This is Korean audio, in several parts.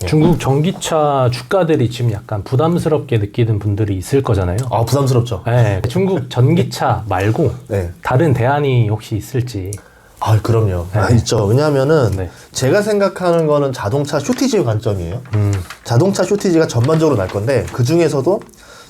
중국 전기차 주가들이 지금 약간 부담스럽게 느끼는 분들이 있을 거잖아요. 아, 부담스럽죠. 네, 중국 전기차 말고 네. 다른 대안이 혹시 있을지. 아, 그럼요. 네. 아, 있죠. 왜냐하면은 네. 제가 생각하는 거는 자동차 쇼티지의 관점이에요. 자동차 쇼티지가 전반적으로 날 건데 그 중에서도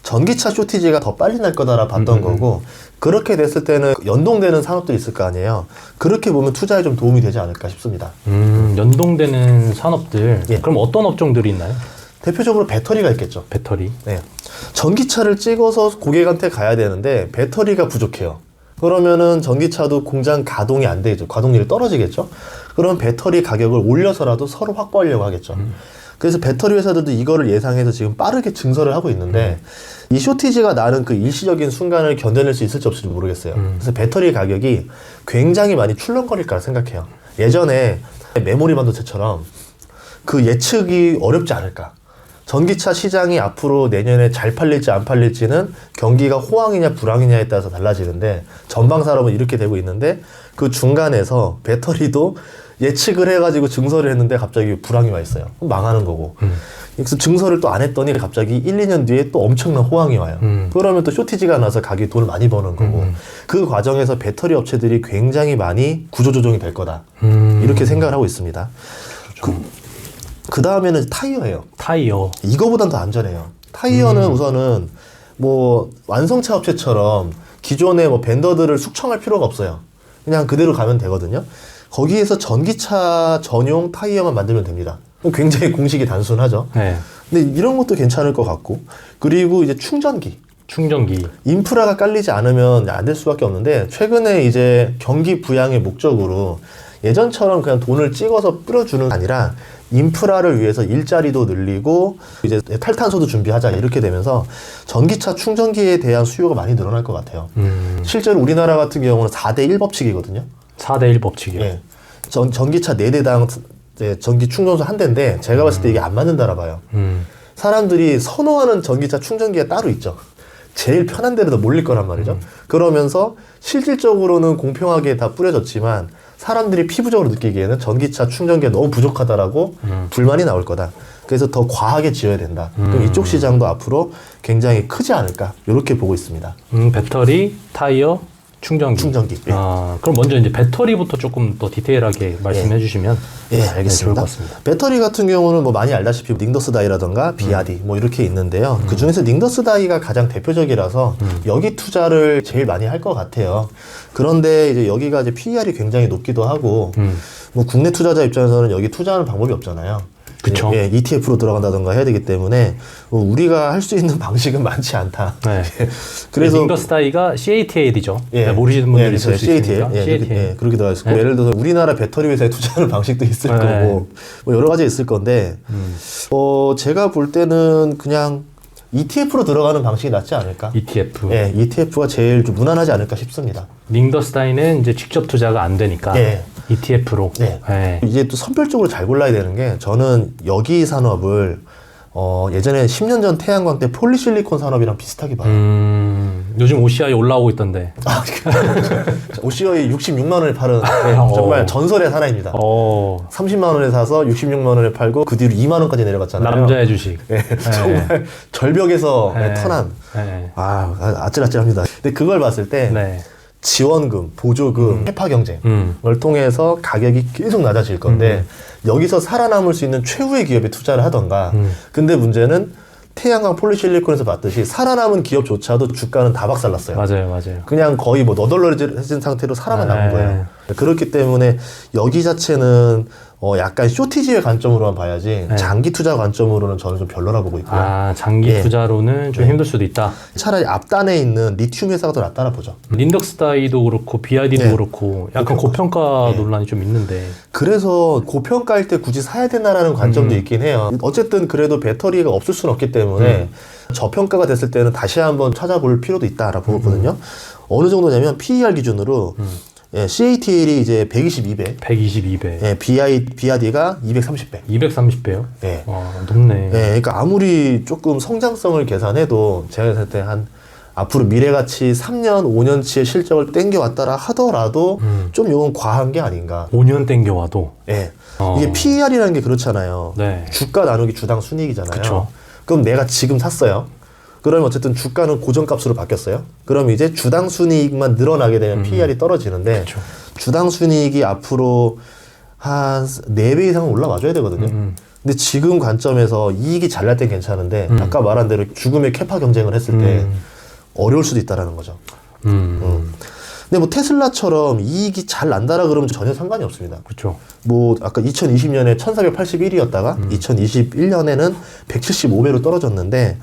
전기차 쇼티지가 더 빨리 날 거다라 봤던 거고, 그렇게 됐을 때는 연동되는 산업들이 있을 거 아니에요. 그렇게 보면 투자에 좀 도움이 되지 않을까 싶습니다. 연동되는 산업들. 예. 그럼 어떤 업종들이 있나요? 대표적으로 배터리가 있겠죠. 배터리. 네. 전기차를 찍어서 고객한테 가야 되는데 배터리가 부족해요. 그러면은 전기차도 공장 가동이 안 되죠. 가동률이 떨어지겠죠. 그럼 배터리 가격을 올려서라도 서로 확보하려고 하겠죠. 그래서 배터리 회사들도 이거를 예상해서 지금 빠르게 증설을 하고 있는데 이 쇼티지가 나는 그 일시적인 순간을 견뎌낼 수 있을지 없을지 모르겠어요. 그래서 배터리 가격이 굉장히 많이 출렁거릴 거라 생각해요. 예전에 메모리 반도체처럼 그 예측이 어렵지 않을까. 전기차 시장이 앞으로 내년에 잘 팔릴지 안 팔릴지는 경기가 호황이냐 불황이냐에 따라서 달라지는데, 전방 산업은 이렇게 되고 있는데 그 중간에서 배터리도 예측을 해가지고 증설을 했는데 갑자기 불황이 와 있어요. 그럼 망하는 거고. 그래서 증설을 또 안 했더니 갑자기 1, 2년 뒤에 또 엄청난 호황이 와요. 그러면 또 쇼티지가 나서 가격이 돈을 많이 버는 거고. 그 과정에서 배터리 업체들이 굉장히 많이 구조조정이 될 거다. 이렇게 생각을 하고 있습니다. 그 다음에는 타이어예요. 타이어. 이거보단 더 안전해요. 타이어는 우선은 뭐 완성차 업체처럼 기존의 뭐 벤더들을 숙청할 필요가 없어요. 그냥 그대로 가면 되거든요. 거기에서 전기차 전용 타이어만 만들면 됩니다. 굉장히 공식이 단순하죠. 네. 근데 이런 것도 괜찮을 것 같고, 그리고 이제 충전기. 인프라가 깔리지 않으면 안 될 수밖에 없는데, 최근에 이제 경기 부양의 목적으로 예전처럼 그냥 돈을 찍어서 뿌려주는 게 아니라 인프라를 위해서 일자리도 늘리고 이제 탈탄소도 준비하자, 이렇게 되면서 전기차 충전기에 대한 수요가 많이 늘어날 것 같아요. 실제로 우리나라 같은 경우는 4대1 법칙이거든요. 4대1 법칙이요? 예. 전기차 4대당 전기 충전소 한 대인데, 제가 봤을 때 이게 안 맞는다라 봐요. 사람들이 선호하는 전기차 충전기가 따로 있죠. 제일 편한 데로 몰릴 거란 말이죠. 그러면서 실질적으로는 공평하게 다 뿌려졌지만 사람들이 피부적으로 느끼기에는 전기차 충전기가 너무 부족하다라고 불만이 나올 거다. 그래서 더 과하게 지어야 된다. 그럼 이쪽 시장도 앞으로 굉장히 크지 않을까, 이렇게 보고 있습니다. 배터리, 타이어, 충전기. 예. 아, 그럼 먼저 이제 배터리부터 조금 더 디테일하게 말씀해 주시면. 예, 알겠습니다. 네, 좋을 것 같습니다. 배터리 같은 경우는 뭐 많이 알다시피 닝더스 다이라던가 비아디 뭐 이렇게 있는데요. 그 중에서 닝더스 다이가 가장 대표적이라서 여기 투자를 제일 많이 할 것 같아요. 그런데 이제 여기가 이제 PER이 굉장히 높기도 하고, 뭐 국내 투자자 입장에서는 여기 투자하는 방법이 없잖아요. 그쵸. 예, ETF로 들어간다던가 해야 되기 때문에 우리가 할 수 있는 방식은 많지 않다. 네. 그래서 닝더스다이가 CATL이죠. 예. 네, 모르시는 분들이 예, 있을 수 CATL. 있으니까. 예, CATL. 예, 그렇게 들어가 있을 거고, 네. 예를 들어서 우리나라 배터리 회사에 투자하는 방식도 있을 네. 거고, 뭐 여러 가지 있을 건데, 제가 볼 때는 그냥 ETF로 들어가는 방식이 낫지 않을까? ETF. 예, ETF가 제일 좀 무난하지 않을까 싶습니다. 닝더스다이는 이제 직접 투자가 안 되니까 예. ETF로. 네. 네. 이제 또 선별적으로 잘 골라야 되는 게, 저는 여기 산업을 예전에 10년 전 태양광 때 폴리실리콘 산업이랑 비슷하게 봐요. 요즘 OCI 올라오고 있던데. OCI 66만 원에 팔은 정말 전설의 사나이입니다. 30만 원에 사서 66만 원에 팔고 그 뒤로 2만 원까지 내려갔잖아요. 남자의 주식. 네, 정말 절벽에서 네. 터난. 네. 아찔아찔합니다. 근데 그걸 봤을 때 네. 지원금, 보조금, 해파 경쟁을 통해서 가격이 계속 낮아질 건데, 여기서 살아남을 수 있는 최후의 기업에 투자를 하던가. 근데 문제는 태양광 폴리실리콘에서 봤듯이 살아남은 기업조차도 주가는 다 박살났어요. 맞아요. 그냥 거의 뭐 너덜너덜해진 상태로 살아만 남은 네. 거예요. 그렇기 때문에 여기 자체는 약간 쇼티지의 관점으로만 봐야지, 네. 장기 투자 관점으로는 저는 좀 별로라 보고 있고요. 아, 장기 예. 투자로는 좀 힘들 수도 있다. 차라리 앞단에 있는 리튬 회사가 더 낫다라 보죠. 닌덕스다이도 그렇고 비아디도 네. 그렇고 약간 고평가 논란이 좀 있는데. 그래서 고평가일 때 굳이 사야 되나라는 관점도 있긴 해요. 어쨌든 그래도 배터리가 없을 수는 없기 때문에 저평가가 됐을 때는 다시 한번 찾아볼 필요도 있다라고 보거든요. 어느 정도냐면 PER 기준으로 예, CATL이 이제 122배, 122배. 예, 비아디가 230배. 230배요? 예. 높네. 예, 그러니까 아무리 조금 성장성을 계산해도 제가 봤을 때 한 앞으로 미래가치 3년, 5년치의 실적을 땡겨왔다라 하더라도 좀 이건 과한 게 아닌가. 5년 땡겨와도. 예. 이게 PER이라는 게 그렇잖아요. 네. 주가 나누기 주당 순이익이잖아요. 그쵸. 그럼 내가 지금 샀어요. 그러면 어쨌든 주가는 고정값으로 바뀌었어요. 그럼 이제 주당 순이익만 늘어나게 되면 PER이 떨어지는데 그쵸. 주당 순이익이 앞으로 한 4배 이상은 올라와줘야 되거든요. 근데 지금 관점에서 이익이 잘 날 땐 괜찮은데 아까 말한 대로 죽음의 캐파 경쟁을 했을 때 어려울 수도 있다라는 거죠. 근데 뭐 테슬라처럼 이익이 잘 난다라 그러면 전혀 상관이 없습니다. 그렇죠. 뭐 아까 2020년에 1481이었다가 2021년에는 175배로 떨어졌는데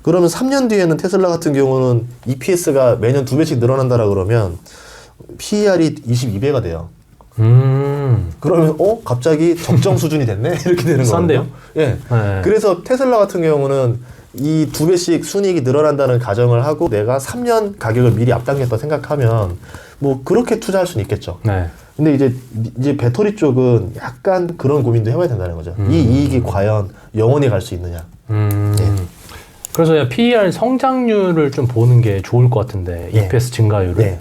그러면 3년 뒤에는 테슬라 같은 경우는 EPS가 매년 2배씩 늘어난다라 그러면 PER이 22배가 돼요. 그러면 갑자기 적정 수준이 됐네 이렇게 되는 거예요. 싼데요? 예. 네. 그래서 테슬라 같은 경우는 이 2배씩 순이익이 늘어난다는 가정을 하고 내가 3년 가격을 미리 앞당겼다 생각하면 뭐 그렇게 투자할 수는 있겠죠. 네. 근데 이제 배터리 쪽은 약간 그런 고민도 해봐야 된다는 거죠. 이 이익이 과연 영원히 갈 수 있느냐. 그래서 PER 성장률을 좀 보는 게 좋을 것 같은데 네. EPS 증가율을. 네.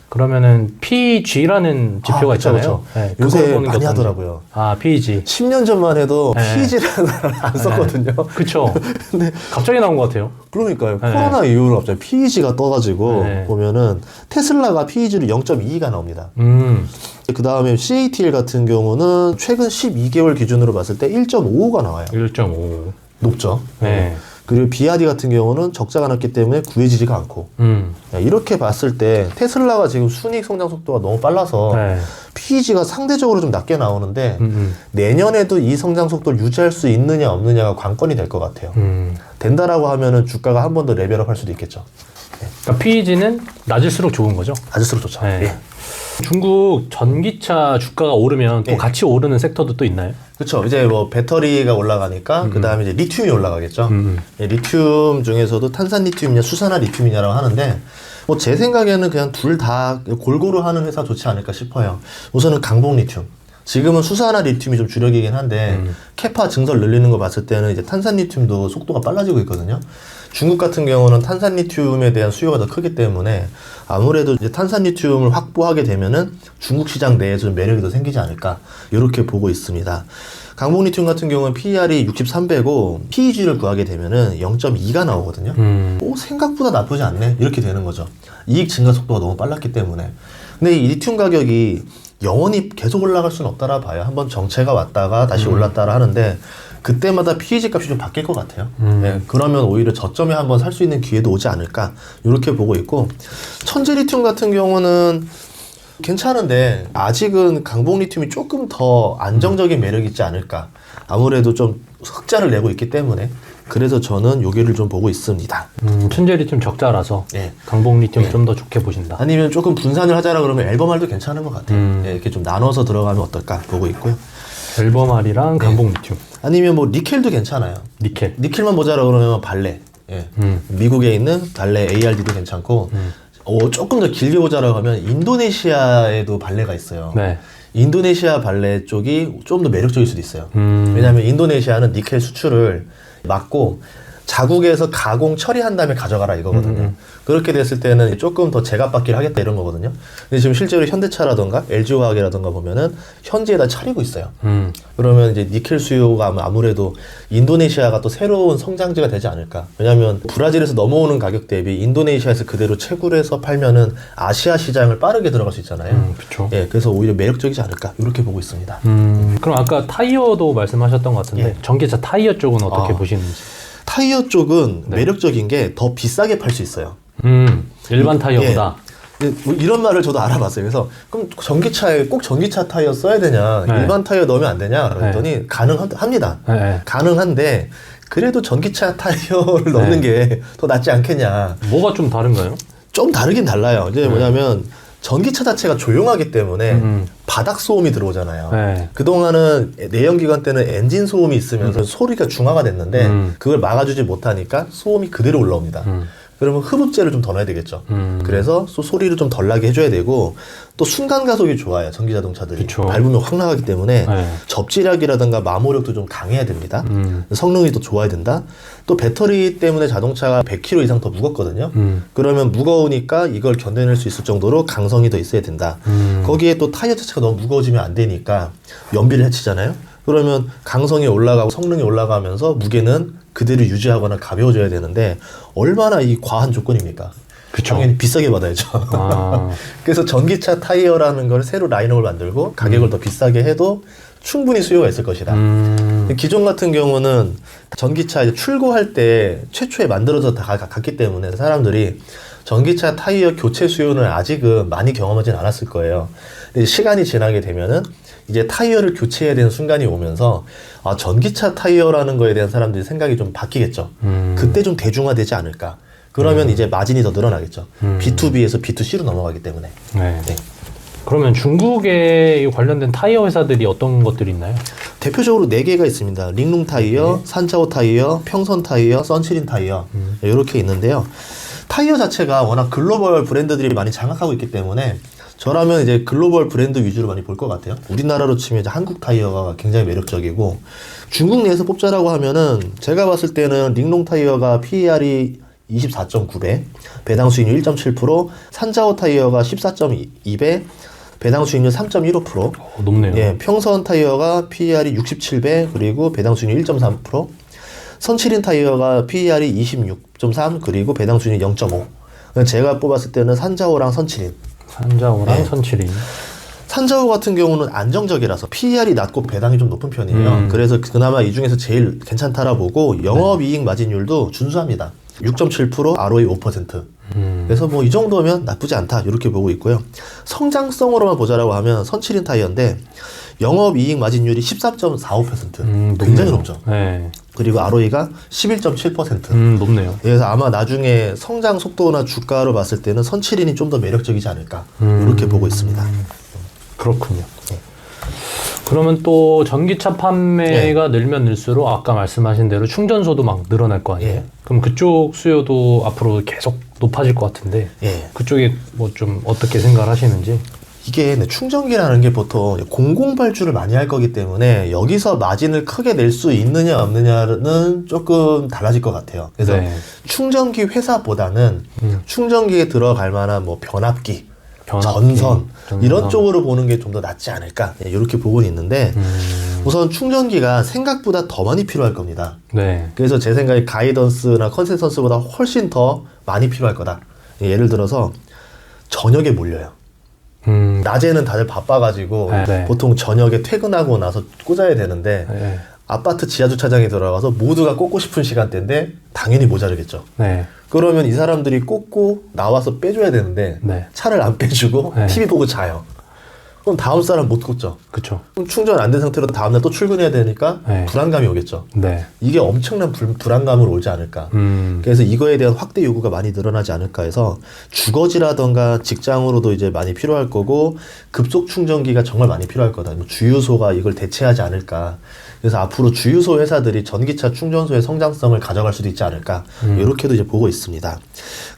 그러면은 PEG라는 지표가 그쵸, 있잖아요. 그쵸. 네, 그걸 요새 보는 게 많이 어떤지. 하더라고요. 아, PEG. 10년 전만 해도 네. PEG라는 단어를 안 썼거든요. 그쵸. 근데 갑자기 나온 것 같아요. 그러니까요. 네. 코로나 이후로 갑자기 PEG가 떠가지고 네. 보면은 테슬라가 PEG로 0.22가 나옵니다. 그 다음에 CATL 같은 경우는 최근 12개월 기준으로 봤을 때 1.55가 나와요. 1.5. 높죠. 네. 그리고 비아디 같은 경우는 적자가 났기 때문에 구해지지가 않고 이렇게 봤을 때 테슬라가 지금 순이익 성장 속도가 너무 빨라서 네. PEG가 상대적으로 좀 낮게 나오는데 내년에도 이 성장 속도를 유지할 수 있느냐 없느냐가 관건이 될 것 같아요. 된다라고 하면은 주가가 한 번 더 레벨업 할 수도 있겠죠. 그러니까 PEG는 낮을수록 좋은 거죠. 낮을수록 좋죠. 네. 예. 중국 전기차 주가가 오르면 또 네. 같이 오르는 섹터도 또 있나요? 그렇죠. 이제 뭐 배터리가 올라가니까 그 다음에 이제 리튬이 올라가겠죠. 예, 리튬 중에서도 탄산 리튬이냐 수산화 리튬이냐라고 하는데 뭐 제 생각에는 그냥 둘 다 골고루 하는 회사 좋지 않을까 싶어요. 우선은 강복 리튬. 지금은 수산화 리튬이 좀 주력이긴 한데 캐파 증설 늘리는 거 봤을 때는 이제 탄산 리튬도 속도가 빨라지고 있거든요. 중국 같은 경우는 탄산 리튬에 대한 수요가 더 크기 때문에 아무래도 이제 탄산 리튬을 확보하게 되면은 중국 시장 내에서 좀 매력이 더 생기지 않을까 이렇게 보고 있습니다. 강복 리튬 같은 경우는 PER이 63배고 PEG를 구하게 되면은 0.2가 나오거든요. 생각보다 나쁘지 않네 이렇게 되는 거죠. 이익 증가 속도가 너무 빨랐기 때문에. 근데 이 리튬 가격이 영원히 계속 올라갈 수는 없다라 봐요. 한번 정체가 왔다가 다시 올랐다라 하는데 그때마다 PEG 값이 좀 바뀔 것 같아요. 네, 그러면 오히려 저점에 한번 살 수 있는 기회도 오지 않을까 이렇게 보고 있고 천재 리튬 같은 경우는 괜찮은데 아직은 강복 리튬이 조금 더 안정적인 매력이 있지 않을까. 아무래도 좀 흑자를 내고 있기 때문에 그래서 저는 여기를 좀 보고 있습니다. 천재 리튬 적자라서 네. 강복 리튬 좀 더 좋게 보신다. 아니면 조금 분산을 하자라 그러면 앨범알도 괜찮은 것 같아요. 예, 이렇게 좀 나눠서 들어가면 어떨까 보고 있고요. 앨범알이랑 강복 리튬. 아니면 뭐 니켈도 괜찮아요. 니켈. 니켈만 보자라 그러면 발레. 예. 미국에 있는 발레 ARD도 괜찮고 조금 더 길게 보자라고 하면 인도네시아에도 발레가 있어요. 네. 인도네시아 발레 쪽이 좀 더 매력적일 수도 있어요. 왜냐하면 인도네시아는 니켈 수출을 막고 자국에서 가공 처리한 다음에 가져가라 이거거든요. 그렇게 됐을 때는 조금 더 제값받기를 하겠다 이런 거거든요. 근데 지금 실제로 현대차라던가 LG화학이라던가 보면은 현지에다 차리고 있어요. 그러면 이제 니켈 수요가 아무래도 인도네시아가 또 새로운 성장지가 되지 않을까. 왜냐하면 브라질에서 넘어오는 가격 대비 인도네시아에서 그대로 채굴 해서 팔면은 아시아 시장을 빠르게 들어갈 수 있잖아요. 그렇죠. 예, 그래서 오히려 매력적이지 않을까 이렇게 보고 있습니다. 그럼 아까 타이어도 말씀하셨던 것 같은데 예. 전기차 타이어 쪽은 어떻게 보시는지? 타이어 쪽은 네. 매력적인 게 더 비싸게 팔 수 있어요. 일반 타이어보다. 예. 뭐 이런 말을 저도 알아봤어요. 그래서 그럼 전기차에 꼭 전기차 타이어 써야 되냐? 네. 일반 타이어 넣으면 안 되냐? 그랬더니 가능합니다. 네. 가능한데 그래도 전기차 타이어를 넣는 게 더 낫지 않겠냐? 뭐가 좀 다른가요? 좀 다르긴 달라요. 이제 뭐냐면 전기차 자체가 조용하기 때문에 바닥 소음이 들어오잖아요. 네. 그동안은 내연기관 때는 엔진 소음이 있으면서 소리가 중화가 됐는데 그걸 막아주지 못하니까 소음이 그대로 올라옵니다. 그러면 흡입재를 좀 더 넣어야 되겠죠. 그래서 소리를 좀 덜 나게 해줘야 되고 또 순간 가속이 좋아요. 전기 자동차들이. 그쵸. 밟으면 확 나가기 때문에 네. 접지력이라든가 마모력도 좀 강해야 됩니다. 성능이 또 좋아야 된다. 또 배터리 때문에 자동차가 100kg 이상 더 무겁거든요. 그러면 무거우니까 이걸 견뎌낼 수 있을 정도로 강성이 더 있어야 된다. 거기에 또 타이어 자체가 너무 무거워지면 안 되니까 연비를 해치잖아요. 그러면 강성이 올라가고 성능이 올라가면서 무게는 그대로 유지하거나 가벼워져야 되는데 얼마나 이 과한 조건입니까? 그쵸. 당연히 비싸게 받아야죠. 아. 그래서 전기차 타이어라는 걸 새로 라인업을 만들고 가격을 더 비싸게 해도 충분히 수요가 있을 것이다. 기존 같은 경우는 전기차 이제 출고할 때 최초에 만들어서 다 갔기 때문에 사람들이 전기차 타이어 교체 수요는 아직은 많이 경험하진 않았을 거예요. 근데 시간이 지나게 되면은 이제 타이어를 교체해야 되는 순간이 오면서 아, 전기차 타이어라는 거에 대한 사람들이 생각이 좀 바뀌겠죠. 그때 좀 대중화되지 않을까. 그러면 이제 마진이 더 늘어나겠죠. B2B에서 B2C로 넘어가기 때문에. 네. 네. 그러면 중국에 관련된 타이어 회사들이 어떤 것들이 있나요? 대표적으로 4개가 있습니다. 링룽 타이어, 산자오 타이어, 평선 타이어, 선치린 타이어 이렇게 있는데요. 타이어 자체가 워낙 글로벌 브랜드들이 많이 장악하고 있기 때문에 저라면 이제 글로벌 브랜드 위주로 많이 볼 것 같아요. 우리나라로 치면 이제 한국 타이어가 굉장히 매력적이고 중국 내에서 뽑자라고 하면은 제가 봤을 때는 링롱 타이어가 PER이 24.9배, 배당 수익률 1.7%, 산자오 타이어가 14.2배, 배당 수익률 3.15%. 높네요. 예, 평선 타이어가 PER이 67배, 그리고 배당 수익률 1.3%. 선치린 타이어가 PER이 26.3, 그리고 배당 수익률 0.5. 제가 뽑았을 때는 산자오랑 선치린. 산자오랑 네. 선치린. 산자오 같은 경우는 안정적이라서 PER이 낮고 배당이 좀 높은 편이에요. 그래서 그나마 이 중에서 제일 괜찮다라 보고 영업이익 마진율도 준수합니다. 6.7%, ROE 5%. 그래서 뭐 이 정도면 나쁘지 않다 이렇게 보고 있고요. 성장성으로만 보자라고 하면 선치린 타이어인데 영업이익 마진율이 13.45%. 굉장히 높죠. 네. 그리고 ROE가 11.7%. 높네요. 그래서 아마 나중에 성장 속도나 주가로 봤을 때는 선치린이 좀 더 매력적이지 않을까 이렇게 보고 있습니다. 그렇군요. 네. 그러면 또 전기차 판매가 늘면 늘수록 아까 말씀하신 대로 충전소도 막 늘어날 거 아니에요? 예. 그럼 그쪽 수요도 앞으로 계속 높아질 것 같은데 예. 그쪽에 뭐 좀 어떻게 생각을 하시는지? 이게 충전기라는 게 보통 공공 발주를 많이 할 거기 때문에 여기서 마진을 크게 낼 수 있느냐 없느냐는 조금 달라질 것 같아요. 그래서 네. 충전기 회사보다는 충전기에 들어갈 만한 뭐 변압기, 변압기, 전선 전선. 이런 쪽으로 보는 게 좀 더 낫지 않을까 이렇게 보고는 있는데 우선 충전기가 생각보다 더 많이 필요할 겁니다. 네. 그래서 제 생각에 가이던스나 컨센서스보다 훨씬 더 많이 필요할 거다. 예를 들어서 저녁에 몰려요. 낮에는 다들 바빠가지고 네. 보통 저녁에 퇴근하고 나서 꽂아야 되는데 네. 아파트 지하주차장에 들어가서 모두가 꽂고 싶은 시간대인데 당연히 모자르겠죠. 네. 그러면 이 사람들이 꽂고 나와서 빼줘야 되는데 네. 차를 안 빼주고 네. TV 보고 자요. 그럼 다음 사람 못 꽂죠. 그쵸. 그럼 충전 안 된 상태로 다음날 또 출근해야 되니까 네. 불안감이 오겠죠. 네. 이게 엄청난 불안감으로 오지 않을까. 그래서 이거에 대한 확대 요구가 많이 늘어나지 않을까 해서 주거지라던가 직장으로도 이제 많이 필요할 거고 급속 충전기가 정말 많이 필요할 거다. 뭐 주유소가 이걸 대체하지 않을까. 그래서 앞으로 주유소 회사들이 전기차 충전소의 성장성을 가져갈 수도 있지 않을까. 이렇게도 이제 보고 있습니다.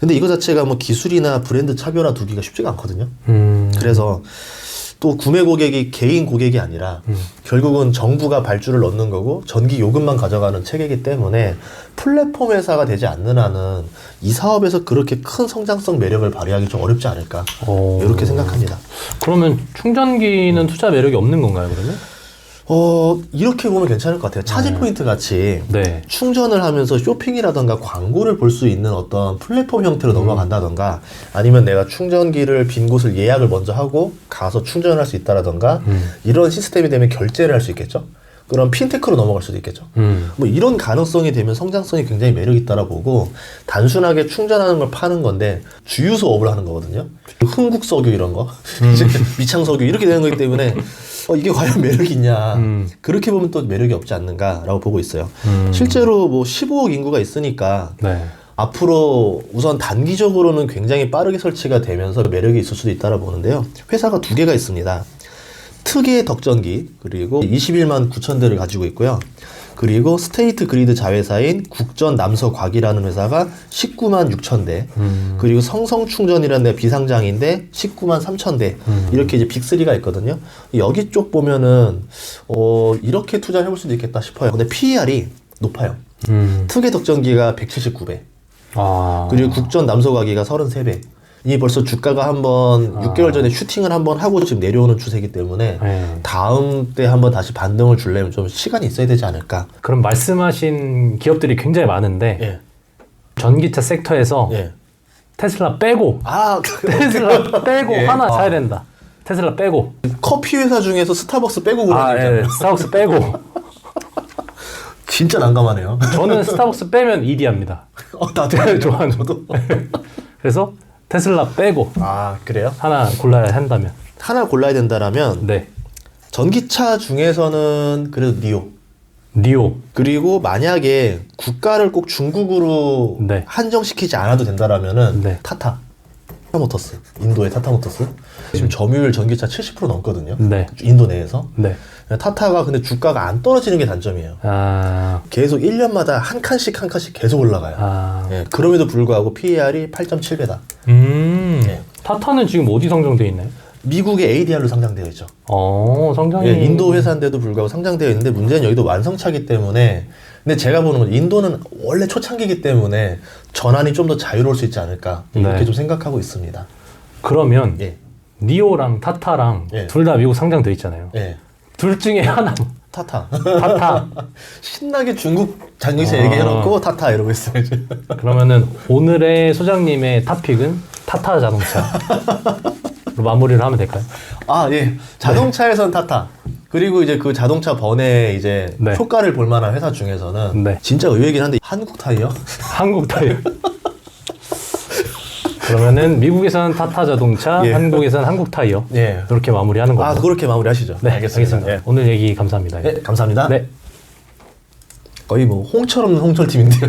근데 이거 자체가 뭐 기술이나 브랜드 차별화 두기가 쉽지가 않거든요. 그래서 또 구매 고객이 개인 고객이 아니라 결국은 정부가 발주를 넣는 거고 전기 요금만 가져가는 체계이기 때문에 플랫폼 회사가 되지 않는 한은 이 사업에서 그렇게 큰 성장성 매력을 발휘하기 좀 어렵지 않을까 이렇게 생각합니다. 그러면 충전기는 투자 매력이 없는 건가요, 그러면? 이렇게 보면 괜찮을 것 같아요. 차지 포인트 같이 네. 충전을 하면서 쇼핑이라던가 광고를 볼 수 있는 어떤 플랫폼 형태로 넘어간다던가 아니면 내가 충전기를 빈 곳을 예약을 먼저 하고 가서 충전할 수 있다라던가 이런 시스템이 되면 결제를 할 수 있겠죠. 그럼 핀테크로 넘어갈 수도 있겠죠. 뭐 이런 가능성이 되면 성장성이 굉장히 매력 있다라 보고 단순하게 충전하는 걸 파는 건데 주유소업을 하는 거거든요. 흥국석유 이런 거, 미창석유 이렇게 되는 거기 때문에 이게 과연 매력이 있냐. 그렇게 보면 또 매력이 없지 않는가라고 보고 있어요. 실제로 뭐 15억 인구가 있으니까 네. 앞으로 우선 단기적으로는 굉장히 빠르게 설치가 되면서 매력이 있을 수도 있다고 보는데요. 회사가 2개가 있습니다. 특의 덕전기 그리고 21만 9천 대를 가지고 있고요. 그리고 스테이트 그리드 자회사인 국전 남서곽이라는 회사가 19만 6천 대. 그리고 성성충전이라는 데가 비상장인데 19만 3천 대. 이렇게 이제 빅3가 있거든요. 여기 쪽 보면은 이렇게 투자를 해볼 수도 있겠다 싶어요. 근데 PER이 높아요. 투개 덕전기가 179배. 아. 그리고 국전 남서가기가 33배. 이 벌써 주가가 한번 6개월 전에 슈팅을 한번 하고 지금 내려오는 추세이기 때문에 네. 다음 때 한번 다시 반등을 주려면 좀 시간이 있어야 되지 않을까. 그럼 말씀하신 기업들이 굉장히 많은데 예. 전기차 섹터에서 예. 테슬라 빼고 아, 테슬라 빼고 예. 하나 사야 된다. 테슬라 빼고. 커피 회사 중에서 스타벅스 빼고 그러는 예. 스타벅스 빼고. 진짜 난감하네요. 저는 스타벅스 빼면 이디합니다. 나도 좋아하는. 저도. 그래서 테슬라 빼고 아, 그래요? 하나 골라야 한다면. 하나 골라야 된다라면 네. 전기차 중에서는 그래도 니오. 그리고 만약에 국가를 꼭 중국으로 네. 한정시키지 않아도 된다라면은 네. 타타모터스, 인도의 타타모터스. 지금 점유율 전기차 70% 넘거든요. 네. 인도 내에서. 네. 타타가 근데 주가가 안 떨어지는 게 단점이에요. 아. 계속 1년마다 한 칸씩 계속 올라가요. 아. 예, 그럼에도 불구하고 PER이 8.7배다. 네. 타타는 지금 어디 상장돼 있나요? 미국의 ADR로 상장되어 있죠. 상장이. 예, 인도 회사인데도 불구하고 상장되어 있는데 문제는 여기도 완성차기 때문에. 근데 제가 보는 건 인도는 원래 초창기이기 때문에 전환이 좀 더 자유로울 수 있지 않을까 이렇게 네. 좀 생각하고 있습니다. 그러면 예, 니오랑 타타랑 예. 둘 다 미국 상장돼 있잖아요. 예. 둘 중에 하나. 타타. 타타. 신나게 중국 장기차 얘기해놓고 타타 이러고 있어요. 이제. 그러면은 오늘의 소장님의 탑픽은 타타 자동차. 마무리를 하면 될까요? 아, 예. 자동차에선 타타. 그리고 이제 그 자동차 번외 이제 네. 효과를 볼 만한 회사 중에서는 네. 진짜 의외긴 한데 한국 타이어? 한국 타이어. 그러면은 미국에서는 타타 자동차, 예. 한국에서는 한국 타이어. 예. 이렇게 마무리하는 거고. 아, 그렇게 마무리하시죠. 네, 알겠습니다. 알겠습니다. 예. 오늘 얘기 감사합니다. 네, 감사합니다. 네. 거의 뭐 홍철 없는 홍철 팀인데요.